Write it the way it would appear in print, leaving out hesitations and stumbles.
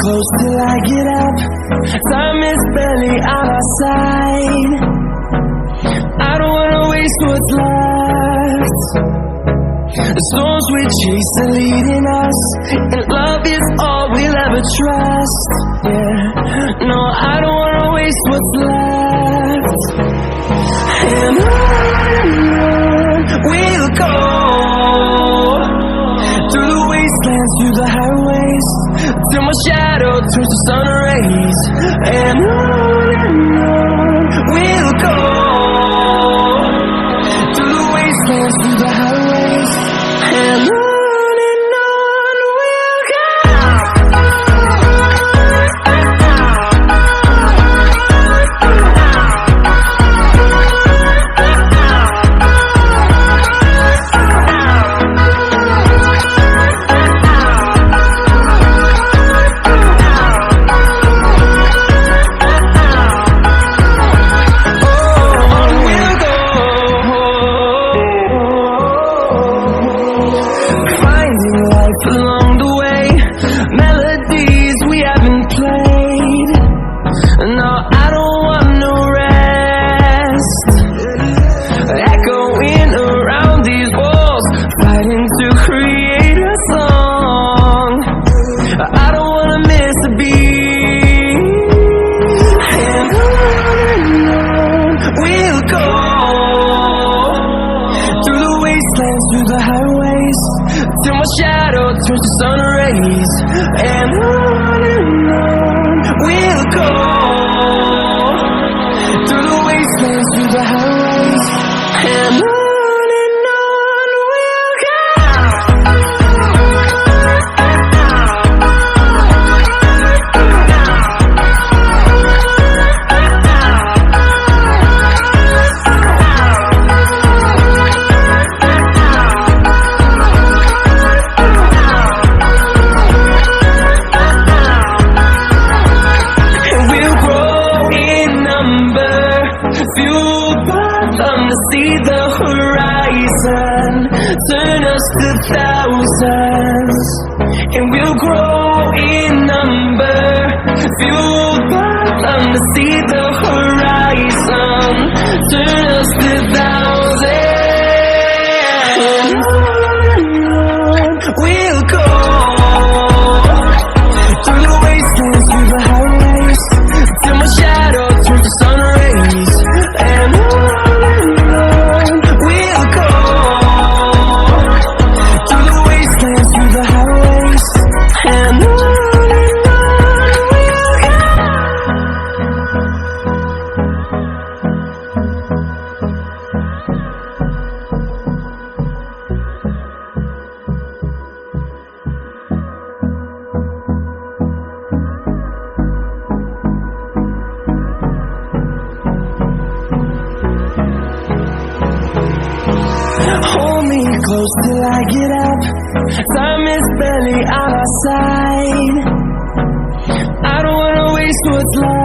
close till I get up. Time is barely on our side. I don't wanna waste what's left. The storms we chase are leading us, and love is all we'll ever trust. Yeah, no, I don't wanna waste what's left. And on we'll go, through the wastelands, through the highways, till my shadow turns to sun rays. And on we'll go, through the wastelands, through the highways, and on we'll go. Along the way, melodies we haven't played. No, I don't want no rest. Echoing around these walls, fighting to create a song. I don't wanna miss a beat. And on we'll go, through the wastelands, through the highways, till my shadow turns to sun rays. And on we'll go, through the wastelands, through the highways, and on we'll go. Fueled by them to see the horizon, turn us to thousands, and we'll grow in number. Fueled by them to see the horizon, turn us to thousands. And on we'll go, through the wastelands, through the highways, till my shadow turns to sun rays. And on we'll go, through the wastelands, through the highways, and on we'll go. Hold me close till I get up. Time is barely on our side. I don't wanna waste what's left.